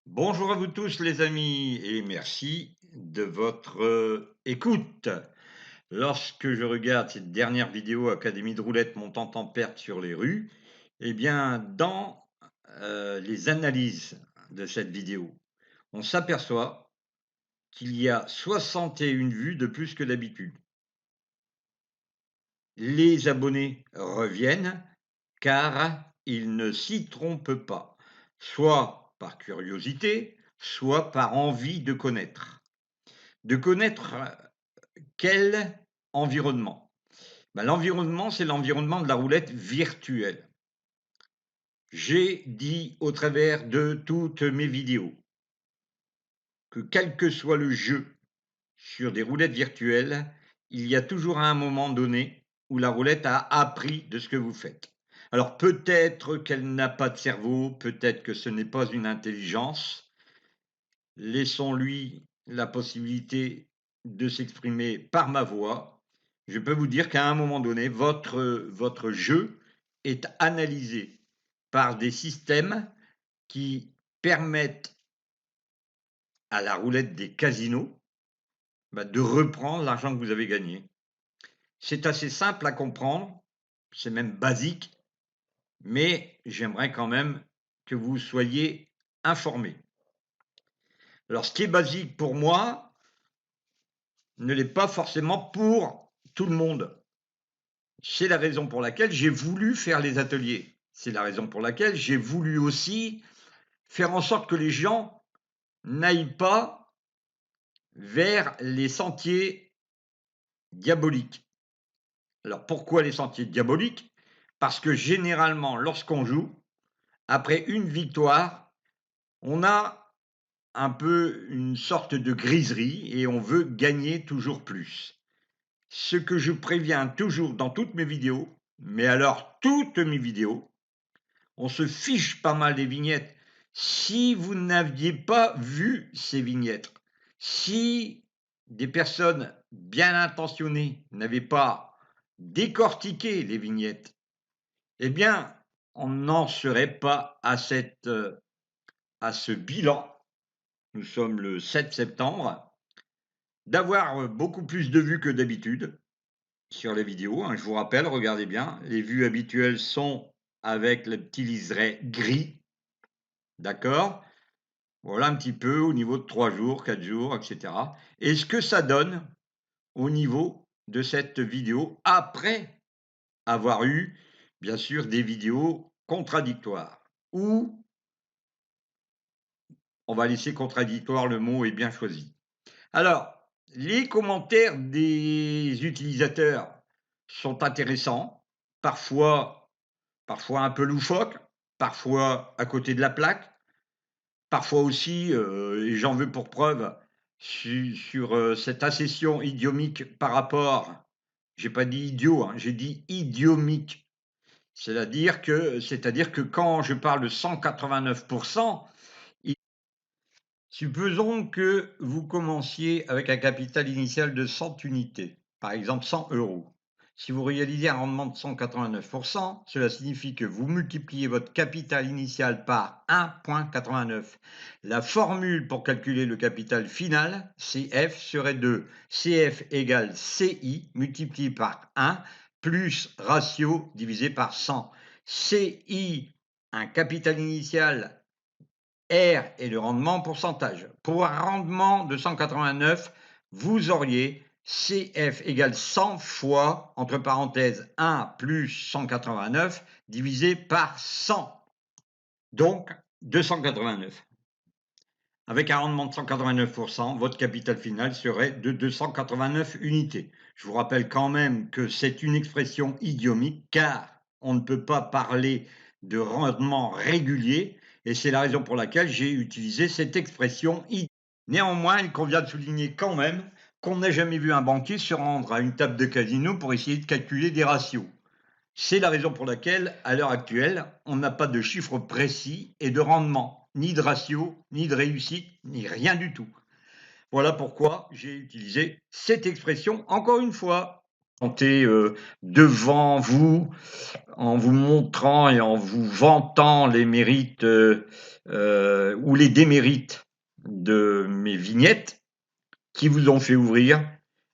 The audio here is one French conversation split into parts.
Bonjour à vous tous les amis et merci de votre écoute. Lorsque je regarde cette dernière vidéo Académie de roulette montant en perte sur les rues, eh bien dans les analyses de cette vidéo, on s'aperçoit qu'il y a 61 vues de plus que d'habitude. Les abonnés reviennent car ils ne s'y trompent pas, soit par curiosité, soit par envie de connaître. De connaître, quel environnement? L'environnement, c'est l'environnement de la roulette virtuelle. J'ai dit au travers de toutes mes vidéos que quel que soit le jeu sur des roulettes virtuelles, il y a toujours un moment donné où la roulette a appris de ce que vous faites. Alors peut-être qu'elle n'a pas de cerveau, peut-être que ce n'est pas une intelligence. Laissons-lui la possibilité de s'exprimer par ma voix. Je peux vous dire qu'à un moment donné, votre jeu est analysé par des systèmes qui permettent à la roulette des casinos de reprendre l'argent que vous avez gagné. C'est assez simple à comprendre, c'est même basique, mais j'aimerais quand même que vous soyez informés. Alors, ce qui est basique pour moi ne l'est pas forcément pour tout le monde. C'est la raison pour laquelle j'ai voulu faire les ateliers. C'est la raison pour laquelle j'ai voulu aussi faire en sorte que les gens n'aillent pas vers les sentiers diaboliques. Alors pourquoi les sentiers diaboliques? Parce que généralement, lorsqu'on joue, après une victoire, on a un peu une sorte de griserie et on veut gagner toujours plus. Ce que je préviens toujours dans toutes mes vidéos, mais alors toutes mes vidéos, on se fiche pas mal des vignettes. Si vous n'aviez pas vu ces vignettes, si des personnes bien intentionnées n'avaient pas décortiqué les vignettes, eh bien, on n'en serait pas à ce bilan. Nous sommes le 7 septembre, d'avoir beaucoup plus de vues que d'habitude sur les vidéos, hein. Je vous rappelle, regardez bien, les vues habituelles sont avec le petit liseré gris, d'accord? Voilà un petit peu au niveau de 3 jours, 4 jours, et cetera. Et ce que ça donne au niveau de cette vidéo après avoir eu, bien sûr, des vidéos contradictoires ou on va laisser contradictoire, le mot est bien choisi. Alors, les commentaires des utilisateurs sont intéressants, parfois un peu loufoques, parfois à côté de la plaque. Parfois aussi, et j'en veux pour preuve sur, cette accession idiomique par rapport, j'ai pas dit idiot, hein, j'ai dit idiomique. C'est-à-dire que quand je parle de 189, i supposons que vous commenciez avec un capital initial de 100 unités, par exemple 100 euros. Si vous réalisez un rendement de 189, cela signifie que vous multipliez votre capital initial par 1,89. La formule pour calculer le capital final, CF, serait de CF égale CI multiplié par 1 plus ratio divisé par 100. CI, un capital initial, R est le rendement en pourcentage. Pour un rendement de 189, vous auriez CF égale 100 fois, entre parenthèses, 1 plus 189 divisé par 100. Donc 289. Avec un rendement de 189%, votre capital final serait de 289 unités. Je vous rappelle quand même que c'est une expression idiomique car on ne peut pas parler de rendement régulier et c'est la raison pour laquelle j'ai utilisé cette expression idiomique. Néanmoins, il convient de souligner quand même qu'on n'a jamais vu un banquier se rendre à une table de casino pour essayer de calculer des ratios. C'est la raison pour laquelle, à l'heure actuelle, on n'a pas de chiffres précis et de rendement, ni de ratio, ni de réussite, ni rien du tout. Voilà pourquoi j'ai utilisé cette expression encore une fois. devant vous, en vous montrant et en vous vantant les mérites ou les démérites de mes vignettes qui vous ont fait ouvrir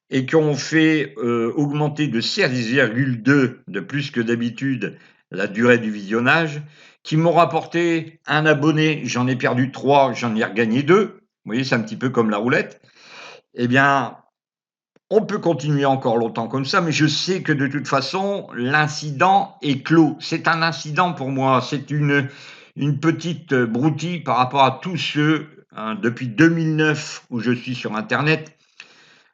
et qui ont fait augmenter de 16,2 de plus que d'habitude la durée du visionnage, qui m'ont rapporté un abonné, j'en ai perdu 3, j'en ai regagné 2. Vous voyez, c'est un petit peu comme la roulette. Eh bien, on peut continuer encore longtemps comme ça, mais je sais que de toute façon, l'incident est clos. C'est un incident pour moi, c'est une petite broutille par rapport à tous ceux, hein, depuis 2009 où je suis sur Internet.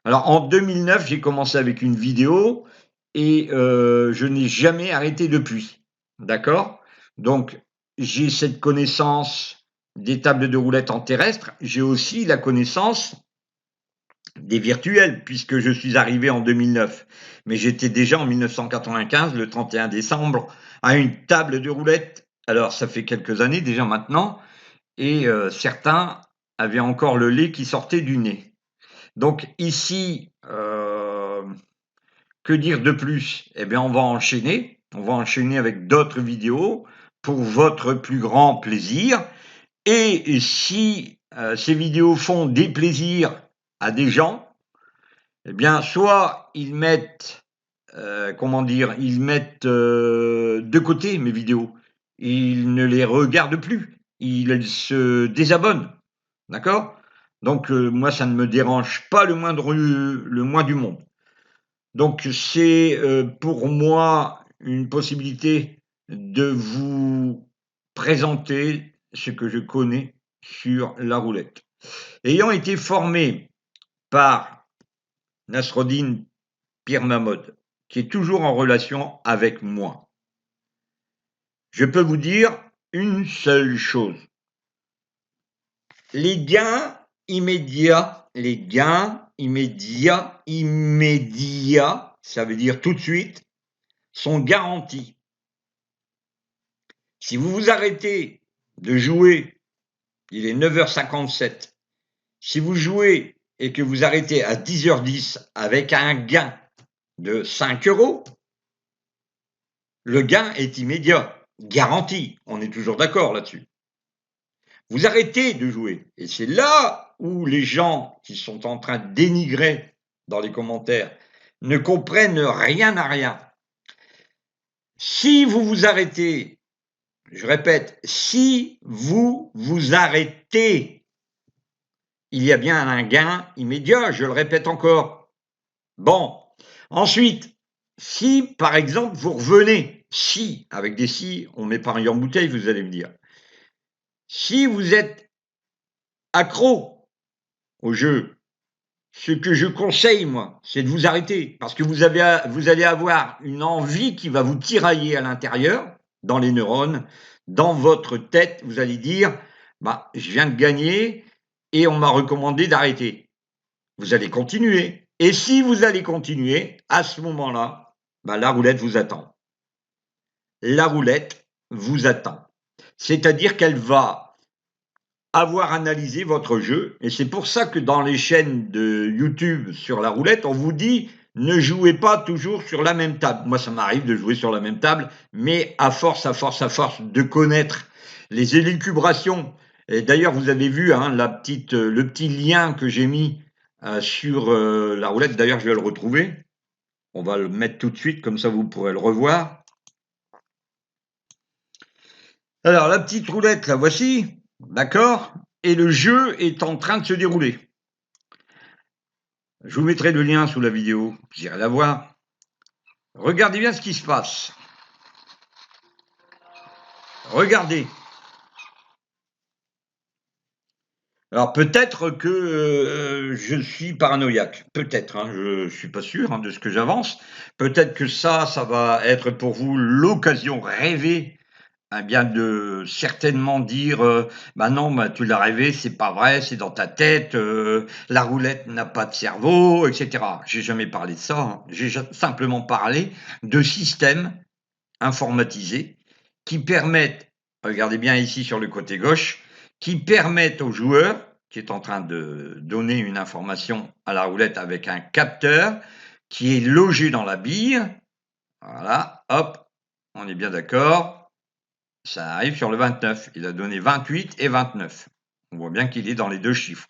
Alors en 2009, j'ai commencé avec une vidéo et je n'ai jamais arrêté depuis. D'accord? Donc j'ai cette connaissance des tables de roulette en terrestre, j'ai aussi la connaissance des virtuels, puisque je suis arrivé en 2009. Mais j'étais déjà en 1995, le 31 décembre, à une table de roulette. Alors, ça fait quelques années déjà maintenant, et certains avaient encore le lait qui sortait du nez. Donc ici, que dire de plus? Eh bien, on va enchaîner avec d'autres vidéos pour votre plus grand plaisir. Et si ces vidéos font déplaisir à des gens, eh bien, soit ils mettent, ils mettent de côté mes vidéos, ils ne les regardent plus, ils se désabonnent, d'accord? Donc, moi, ça ne me dérange pas le moins du monde. Donc, c'est pour moi une possibilité de vous présenter ce que je connais sur la roulette. Ayant été formé par Nasreddin Pierre Mamod, qui est toujours en relation avec moi. Je peux vous dire une seule chose. Les gains immédiats, ça veut dire tout de suite, sont garantis. Si vous vous arrêtez de jouer, il est 9h57, si vous jouez et que vous arrêtez à 10h10 avec un gain de 5 euros, le gain est immédiat, garanti. On est toujours d'accord là-dessus. Vous arrêtez de jouer. Et c'est là où les gens qui sont en train de dénigrer dans les commentaires ne comprennent rien à rien. Si vous vous arrêtez, je répète, si vous vous arrêtez, il y a bien un gain immédiat, je le répète encore. Bon, ensuite, si par exemple vous revenez, si, avec des si, on met pareil en bouteille, vous allez me dire, si vous êtes accro au jeu, ce que je conseille, moi, c'est de vous arrêter, parce que vous allez avoir une envie qui va vous tirailler à l'intérieur, dans les neurones, dans votre tête, vous allez dire, bah, je viens de gagner et on m'a recommandé d'arrêter. Vous allez continuer. Et si vous allez continuer, à ce moment-là, bah, la roulette vous attend. La roulette vous attend. C'est-à-dire qu'elle va avoir analysé votre jeu. Et c'est pour ça que dans les chaînes de YouTube sur la roulette, on vous dit ne jouez pas toujours sur la même table. Moi, ça m'arrive de jouer sur la même table, mais à force de connaître les élucubrations. Et d'ailleurs, vous avez vu hein, le petit lien que j'ai mis sur la roulette. D'ailleurs, je vais le retrouver. On va le mettre tout de suite, comme ça vous pourrez le revoir. Alors, la petite roulette, la voici, d'accord? Et le jeu est en train de se dérouler. Je vous mettrai le lien sous la vidéo, vous irez la voir. Regardez bien ce qui se passe. Regardez. Alors peut-être que je suis paranoïaque, peut-être, hein, je suis pas sûr hein, de ce que j'avance. Peut-être que ça va être pour vous l'occasion rêvée eh bien de certainement dire bah non, bah, tu l'as rêvé, c'est pas vrai, c'est dans ta tête, la roulette n'a pas de cerveau, etc. J'ai jamais parlé de ça, hein. J'ai simplement parlé de systèmes informatisés qui permettent, regardez bien ici sur le côté gauche, qui permettent au joueur qui est en train de donner une information à la roulette avec un capteur, qui est logé dans la bille. Voilà, hop, on est bien d'accord. Ça arrive sur le 29. Il a donné 28 et 29. On voit bien qu'il est dans les deux chiffres.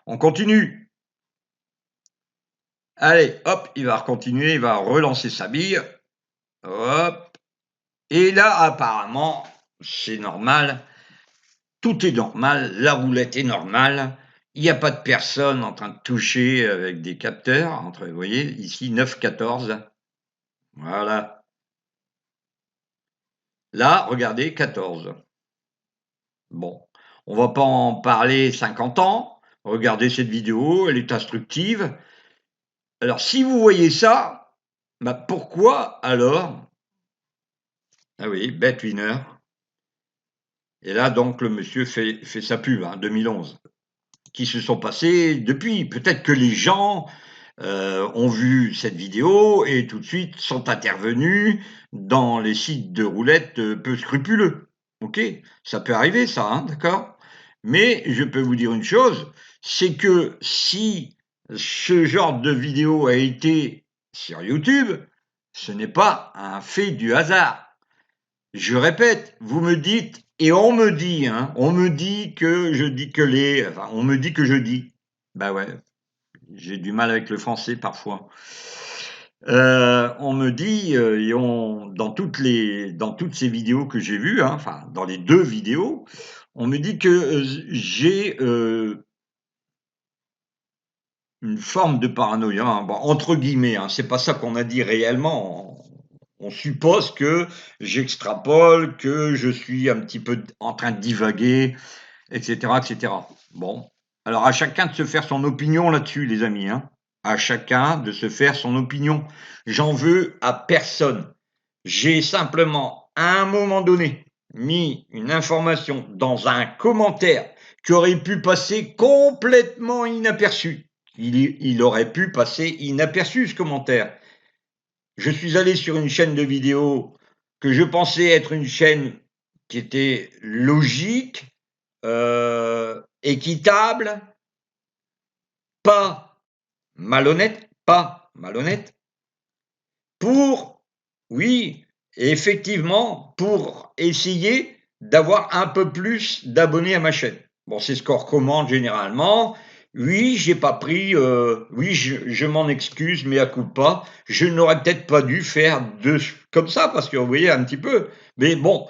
On continue. Allez, hop, il va continuer, il va relancer sa bille. Hop. Et là, apparemment, c'est normal. Tout est normal. La roulette est normale. Il n'y a pas de personne en train de toucher avec des capteurs. Entre, vous voyez, ici, 9, 14. Voilà. Là, regardez, 14. Bon, on va pas en parler 50 ans. Regardez cette vidéo, elle est instructive. Alors, si vous voyez ça, bah pourquoi alors? Ah oui, Bet Winner. Et là, donc, le monsieur fait sa pub, 2011, qui se sont passés depuis. Peut-être que les gens ont vu cette vidéo et tout de suite sont intervenus dans les sites de roulette peu scrupuleux. Ok, ça peut arriver, ça, d'accord? Mais je peux vous dire une chose, c'est que si ce genre de vidéo a été sur YouTube, ce n'est pas un fait du hasard. Je répète, vous me dites, et on me dit que je dis que on me dit que je dis. Bah ouais, j'ai du mal avec le français parfois. On me dit, dans toutes ces vidéos que j'ai vues, enfin dans les 2 vidéos, on me dit que j'ai une forme de paranoïa, bon, entre guillemets, c'est pas ça qu'on a dit réellement. On suppose que j'extrapole, que je suis un petit peu en train de divaguer, etc., etc. Bon, alors à chacun de se faire son opinion là-dessus, les amis. À chacun de se faire son opinion. J'en veux à personne. J'ai simplement, à un moment donné, mis une information dans un commentaire qui aurait pu passer complètement inaperçu. Il aurait pu passer inaperçu ce commentaire. Je suis allé sur une chaîne de vidéos que je pensais être une chaîne qui était logique, équitable, pas malhonnête, pour, oui, effectivement, pour essayer d'avoir un peu plus d'abonnés à ma chaîne. Bon, c'est ce qu'on recommande généralement. Oui, j'ai pas pris, oui, je m'en excuse, mais à coup pas. Je n'aurais peut-être pas dû faire comme ça, parce que vous voyez un petit peu. Mais bon,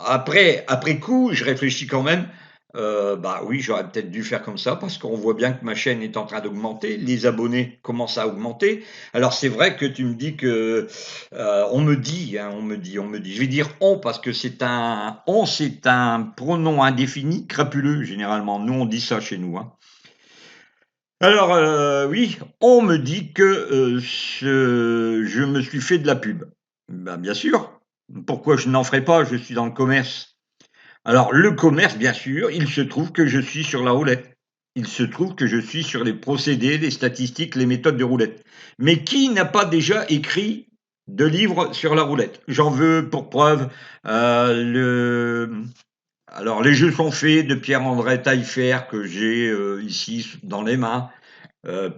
après coup, je réfléchis quand même. Bah oui, j'aurais peut-être dû faire comme ça, parce qu'on voit bien que ma chaîne est en train d'augmenter, les abonnés commencent à augmenter. Alors c'est vrai que tu me dis que on me dit. Je vais dire on parce que c'est un pronom indéfini crapuleux généralement. Nous on dit ça chez nous. Alors oui, on me dit que je me suis fait de la pub. Ben, bien sûr. Pourquoi je n'en ferais pas? Je suis dans le commerce. Alors le commerce, bien sûr, il se trouve que je suis sur la roulette. Il se trouve que je suis sur les procédés, les statistiques, les méthodes de roulette. Mais qui n'a pas déjà écrit de livre sur la roulette? J'en veux pour preuve alors les jeux sont faits de Pierre-André Taillefer que j'ai ici dans les mains.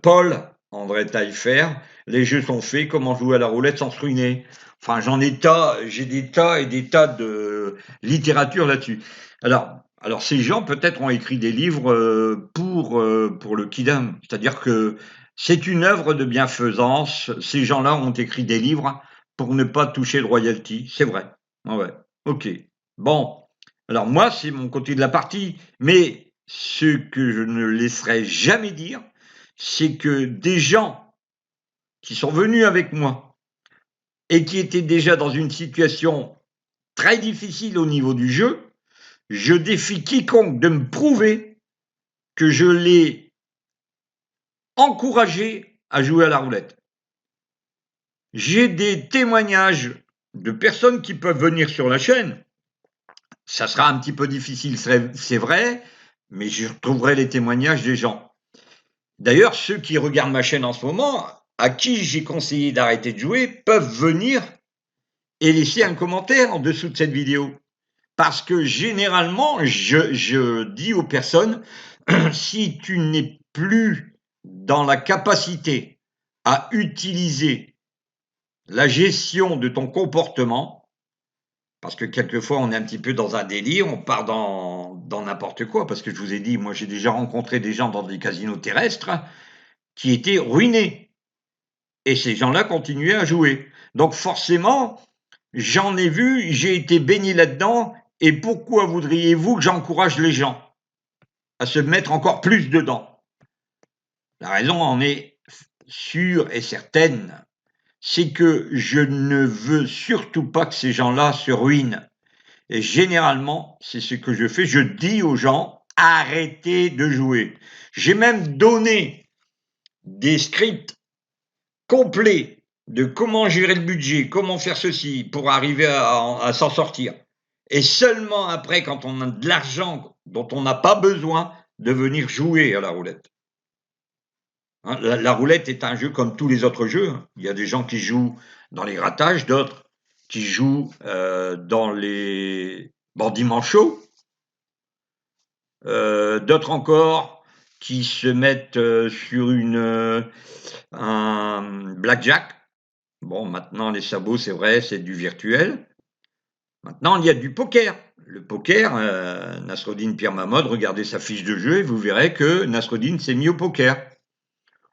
Paul-André Taillefer, les jeux sont faits, comment jouer à la roulette sans se ruiner. Enfin, j'ai des tas et des tas de littérature là-dessus. Alors ces gens peut-être ont écrit des livres pour le Kidam, c'est-à-dire que c'est une œuvre de bienfaisance. Ces gens-là ont écrit des livres pour ne pas toucher le royalty, c'est vrai. Ouais, ok. Bon, alors moi c'est mon côté de la partie, mais ce que je ne laisserai jamais dire, c'est que des gens qui sont venus avec moi et qui étaient déjà dans une situation très difficile au niveau du jeu, je défie quiconque de me prouver que je l'ai encouragé à jouer à la roulette. J'ai des témoignages de personnes qui peuvent venir sur la chaîne. Ça sera un petit peu difficile, c'est vrai, mais je retrouverai les témoignages des gens. D'ailleurs, ceux qui regardent ma chaîne en ce moment, à qui j'ai conseillé d'arrêter de jouer, peuvent venir et laisser un commentaire en dessous de cette vidéo. Parce que généralement, je dis aux personnes, si tu n'es plus dans la capacité à utiliser la gestion de ton comportement, parce que quelquefois on est un petit peu dans un délire, on part dans n'importe quoi, parce que je vous ai dit, moi j'ai déjà rencontré des gens dans des casinos terrestres qui étaient ruinés, et ces gens-là continuaient à jouer. Donc forcément, j'en ai vu, j'ai été baigné là-dedans, et pourquoi voudriez-vous que j'encourage les gens à se mettre encore plus dedans? La raison en est sûre et certaine, c'est que je ne veux surtout pas que ces gens-là se ruinent. Et généralement, c'est ce que je fais. Je dis aux gens, arrêtez de jouer. J'ai même donné des scripts complets de comment gérer le budget, comment faire ceci pour arriver à s'en sortir. Et seulement après, quand on a de l'argent dont on n'a pas besoin, de venir jouer à la roulette. Hein, la roulette est un jeu comme tous les autres jeux. Il y a des gens qui jouent dans les grattages, d'autres qui jouent dans les bandits manchots, d'autres encore qui se mettent sur un blackjack. Bon, maintenant les sabots, c'est vrai, c'est du virtuel. Maintenant, il y a du poker. Le poker, Nasreddin Pierre Mamod, regardez sa fiche de jeu et vous verrez que Nasreddin s'est mis au poker.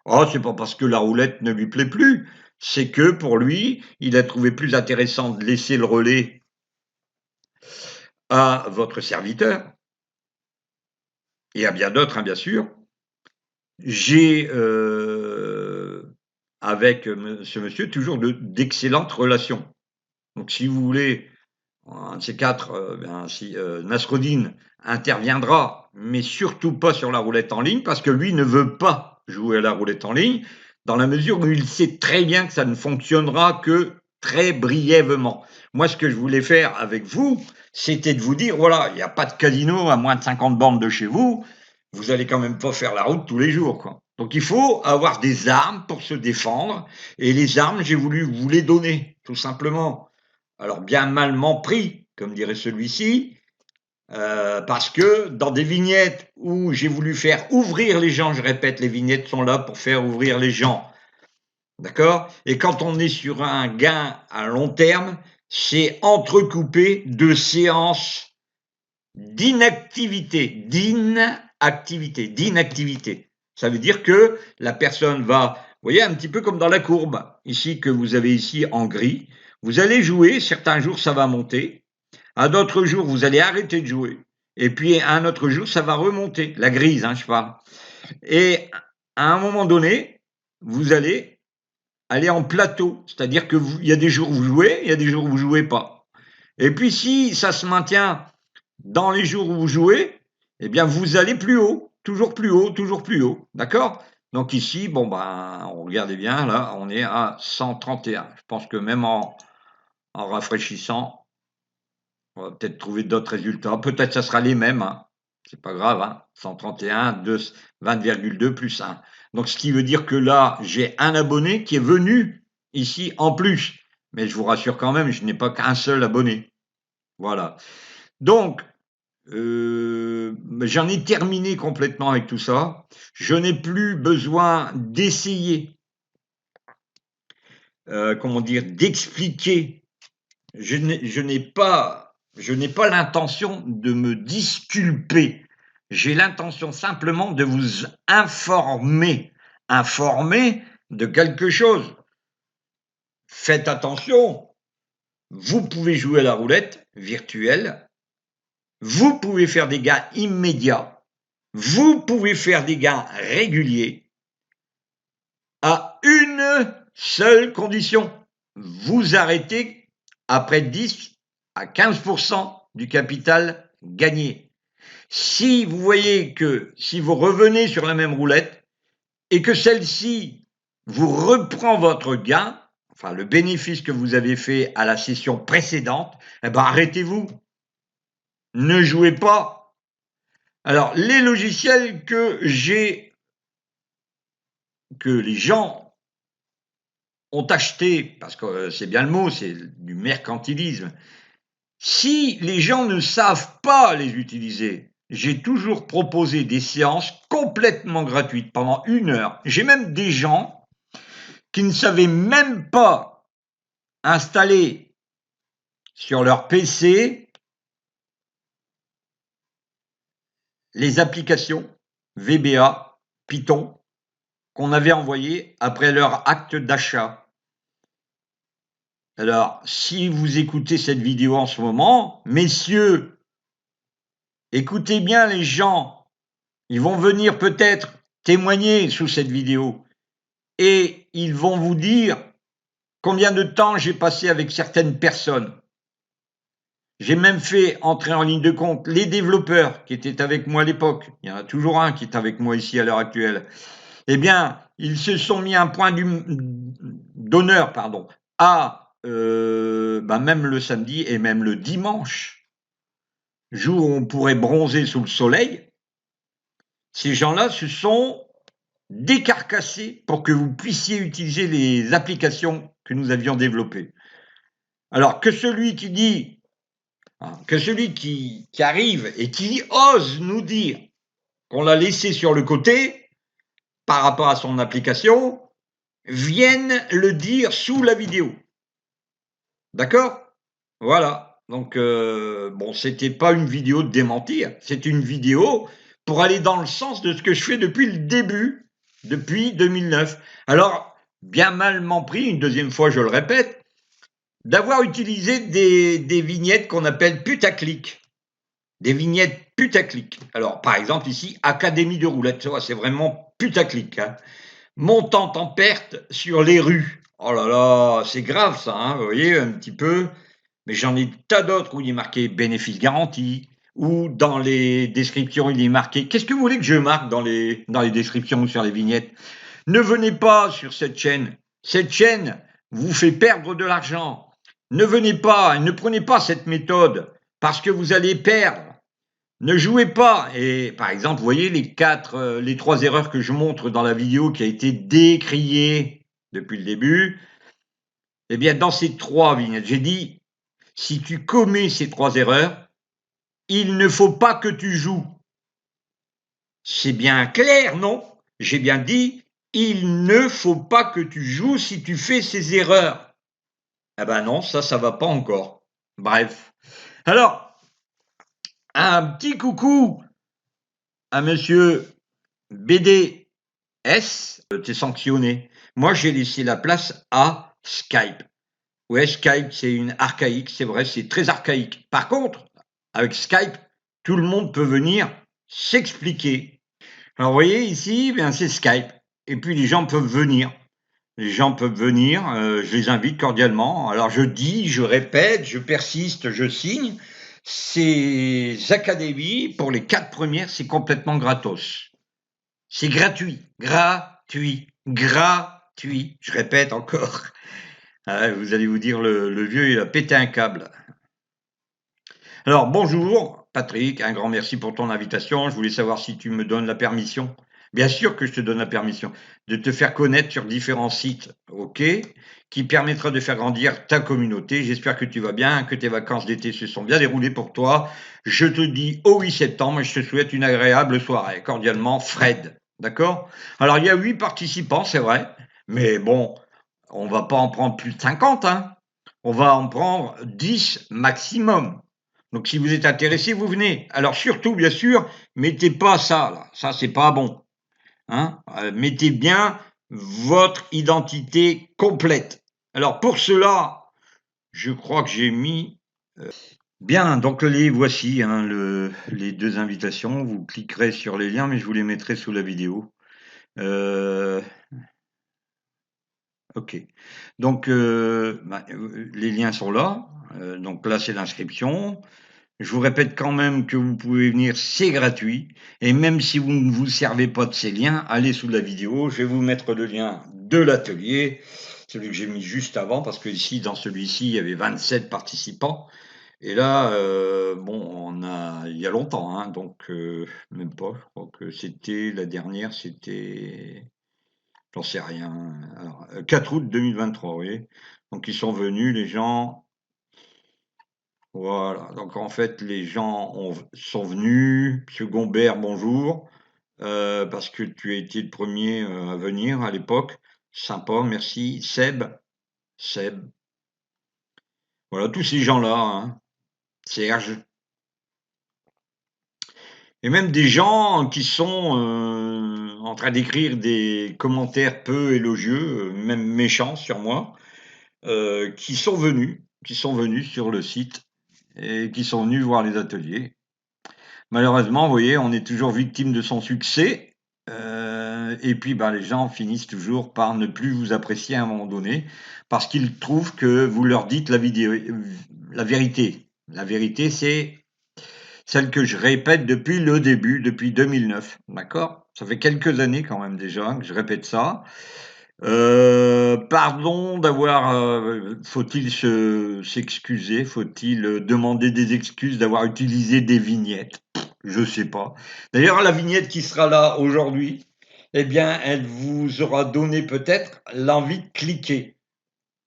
Oh, c'est pas parce que la roulette ne lui plaît plus, c'est que pour lui, il a trouvé plus intéressant de laisser le relais à votre serviteur et à bien d'autres, hein, bien sûr. J'ai avec ce monsieur toujours d'excellentes relations. Donc, si vous voulez, un de ces quatre, si Nasreddin interviendra, mais surtout pas sur la roulette en ligne, parce que lui ne veut pas jouer à la roulette en ligne, dans la mesure où il sait très bien que ça ne fonctionnera que très brièvement. Moi, ce que je voulais faire avec vous, c'était de vous dire, voilà, il n'y a pas de casino à moins de 50 bornes de chez vous, vous allez quand même pas faire la route tous les jours, quoi. Donc il faut avoir des armes pour se défendre, et les armes, j'ai voulu vous les donner, tout simplement. Alors bien malement pris, comme dirait celui-ci, parce que dans des vignettes où j'ai voulu faire ouvrir les gens, je répète, les vignettes sont là pour faire ouvrir les gens, d'accord? Et quand on est sur un gain à long terme, c'est entrecoupé de séances d'inactivité. Ça veut dire que la personne va, vous voyez, un petit peu comme dans la courbe, ici que vous avez ici en gris, vous allez jouer, certains jours ça va monter, à d'autres jours vous allez arrêter de jouer, et puis à un autre jour ça va remonter, la grise, hein, je parle. Et à un moment donné, vous allez aller en plateau, c'est-à-dire que il y a des jours où vous jouez, il y a des jours où vous jouez pas. Et puis si ça se maintient dans les jours où vous jouez, eh bien vous allez plus haut, toujours plus haut, toujours plus haut, d'accord? Donc ici, bon ben, regardez bien, là, on est à 131. Je pense que même en rafraîchissant, on va peut-être trouver d'autres résultats. Peut-être ça sera les mêmes, hein. C'est pas grave, hein. 131, 20,2 plus 1. Donc ce qui veut dire que là, j'ai un abonné qui est venu ici en plus. Mais je vous rassure quand même, je n'ai pas qu'un seul abonné. Voilà. Donc, j'en ai terminé complètement avec tout ça. Je n'ai plus besoin d'essayer, comment dire, d'expliquer. Je n'ai pas l'intention de me disculper. J'ai l'intention simplement de vous informer de quelque chose. Faites attention, vous pouvez jouer à la roulette virtuelle, vous pouvez faire des gains immédiats, vous pouvez faire des gains réguliers à une seule condition. Vous arrêtez après 10 à 15% du capital gagné. Si vous voyez que si vous revenez sur la même roulette et que celle-ci vous reprend votre gain, enfin le bénéfice que vous avez fait à la session précédente, eh ben arrêtez-vous. Ne jouez pas. Alors, les logiciels que les gens ont achetés, parce que c'est bien le mot, c'est du mercantilisme, si les gens ne savent pas les utiliser, j'ai toujours proposé des séances complètement gratuites pendant 1 heure. J'ai même des gens qui ne savaient même pas installer sur leur PC les applications VBA, Python, qu'on avait envoyées après leur acte d'achat. Alors, si vous écoutez cette vidéo en ce moment, messieurs, écoutez bien les gens, ils vont venir peut-être témoigner sous cette vidéo et ils vont vous dire combien de temps j'ai passé avec certaines personnes. J'ai même fait entrer en ligne de compte les développeurs qui étaient avec moi à l'époque. Il y en a toujours un qui est avec moi ici à l'heure actuelle. Eh bien, ils se sont mis un point d'honneur, à même le samedi et même le dimanche, jour où on pourrait bronzer sous le soleil. Ces gens-là se sont décarcassés pour que vous puissiez utiliser les applications que nous avions développées. Alors que celui qui dit, que celui qui arrive et qui ose nous dire qu'on l'a laissé sur le côté par rapport à son application, vienne le dire sous la vidéo. D'accord? Voilà. Donc, bon, c'était pas une vidéo de démentir, c'est une vidéo pour aller dans le sens de ce que je fais depuis le début, depuis 2009. Alors, bien mal m'en pris, une deuxième fois, je le répète, d'avoir utilisé des vignettes qu'on appelle putaclic. Des vignettes putaclic. Alors, par exemple, ici, Académie de roulette, c'est vraiment putaclic. Hein. Montant en perte sur les rues. Oh là là, c'est grave ça, hein, vous voyez, un petit peu. Mais j'en ai tas d'autres où il est marqué bénéfice garanti, ou dans les descriptions, il est marqué. Qu'est-ce que vous voulez que je marque dans les descriptions ou sur les vignettes? Ne venez pas sur cette chaîne. Cette chaîne vous fait perdre de l'argent. Ne venez pas, ne prenez pas cette méthode parce que vous allez perdre. Ne jouez pas. Et par exemple, vous voyez les trois erreurs que je montre dans la vidéo qui a été décriée depuis le début. Eh bien, dans ces trois vignettes, j'ai dit, si tu commets ces trois erreurs, il ne faut pas que tu joues. C'est bien clair, non? J'ai bien dit, il ne faut pas que tu joues si tu fais ces erreurs. Ah ben non, ça va pas encore. Bref. Alors, un petit coucou à monsieur BDS, t'es sanctionné. Moi, j'ai laissé la place à Skype. Ouais, Skype, c'est une archaïque, c'est vrai, c'est très archaïque. Par contre, avec Skype, tout le monde peut venir s'expliquer. Alors, vous voyez ici, bien, c'est Skype. Et puis, les gens peuvent venir. Les gens peuvent venir, je les invite cordialement. Alors, je dis, je répète, je persiste, je signe. Ces académies, pour les 4 premières, c'est complètement gratos. C'est gratuit, gratuit, gratuit. Je répète encore. Vous allez vous dire, le vieux, il a pété un câble. Alors, bonjour, Patrick, un grand merci pour ton invitation. Je voulais savoir si tu me donnes la permission. Bien sûr que je te donne la permission de te faire connaître sur différents sites, ok, qui permettra de faire grandir ta communauté. J'espère que tu vas bien, que tes vacances d'été se sont bien déroulées pour toi. Je te dis au 8 septembre et je te souhaite une agréable soirée. Cordialement, Fred. D'accord? Alors, il y a 8 participants, c'est vrai, mais bon, on va pas en prendre plus de 50, hein. On va en prendre 10 maximum. Donc, si vous êtes intéressé, vous venez. Alors, surtout, bien sûr, mettez pas ça, là. Ça, c'est pas bon. Hein, mettez bien votre identité complète. Alors, pour cela, je crois que j'ai mis... Bien, donc les voici, hein, les deux invitations. Vous cliquerez sur les liens, mais je vous les mettrai sous la vidéo. Ok. Donc, les liens sont là. Donc là, c'est l'inscription. Je vous répète quand même que vous pouvez venir, c'est gratuit. Et même si vous ne vous servez pas de ces liens, allez sous la vidéo. Je vais vous mettre le lien de l'atelier, celui que j'ai mis juste avant, parce que ici, dans celui-ci, il y avait 27 participants. Et là, bon, il y a longtemps, hein, donc même pas. Je crois que c'était la dernière, c'était, j'en sais rien. Alors, 4 août 2023, vous voyez. Donc ils sont venus, les gens. Voilà, donc en fait, les gens sont venus. Monsieur Gombert, bonjour, parce que tu as été le premier à venir à l'époque. sympa, merci. Seb, voilà, tous ces gens-là, hein. Serge. Et même des gens qui sont en train d'écrire des commentaires peu élogieux, même méchants sur moi, qui sont venus sur le site et qui sont venus voir les ateliers. Malheureusement, vous voyez, on est toujours victime de son succès. Et puis, les gens finissent toujours par ne plus vous apprécier à un moment donné parce qu'ils trouvent que vous leur dites la vérité. La vérité, c'est celle que je répète depuis le début, depuis 2009. D'accord? Ça fait quelques années quand même déjà que je répète ça. Pardon d'avoir, faut-il s'excuser? Faut-il demander des excuses d'avoir utilisé des vignettes? Je sais pas. D'ailleurs, la vignette qui sera là aujourd'hui, eh bien, elle vous aura donné peut-être l'envie de cliquer.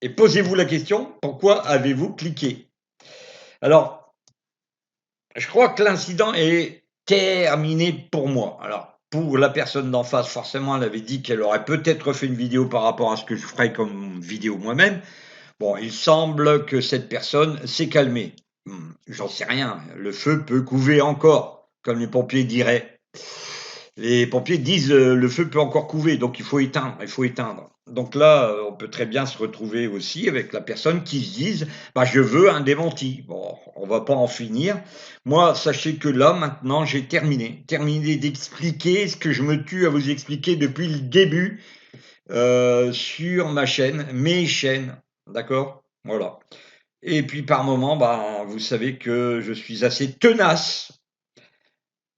Et posez-vous la question, pourquoi avez-vous cliqué? Alors, je crois que l'incident est terminé pour moi. Alors, pour la personne d'en face, forcément, elle avait dit qu'elle aurait peut-être fait une vidéo par rapport à ce que je ferais comme vidéo moi-même. Bon, il semble que cette personne s'est calmée. J'en sais rien. Le feu peut couver encore, comme les pompiers diraient. Les pompiers disent le feu peut encore couver, donc il faut éteindre, il faut éteindre. Donc là, on peut très bien se retrouver aussi avec la personne qui se dise je veux un démenti. Bon, on va pas en finir. Moi, sachez que là, maintenant, j'ai terminé d'expliquer ce que je me tue à vous expliquer depuis le début sur ma chaîne, mes chaînes, d'accord? Voilà. Et puis par moment, vous savez que je suis assez tenace,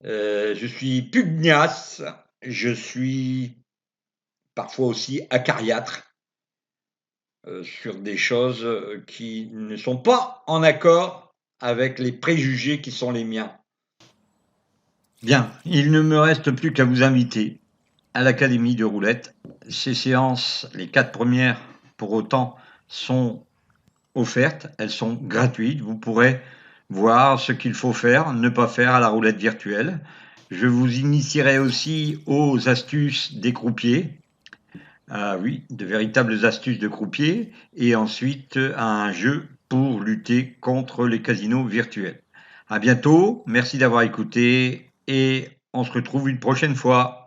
je suis pugnace, je suis parfois aussi acariâtre sur des choses qui ne sont pas en accord avec les préjugés qui sont les miens. Bien, il ne me reste plus qu'à vous inviter à l'Académie de Roulette. Ces séances, les 4 premières pour autant, sont offertes, elles sont gratuites. Vous pourrez voir ce qu'il faut faire, ne pas faire à la roulette virtuelle. Je vous initierai aussi aux astuces des croupiers. Ah oui, de véritables astuces de croupiers. Et ensuite à un jeu pour lutter contre les casinos virtuels. À bientôt, merci d'avoir écouté et on se retrouve une prochaine fois.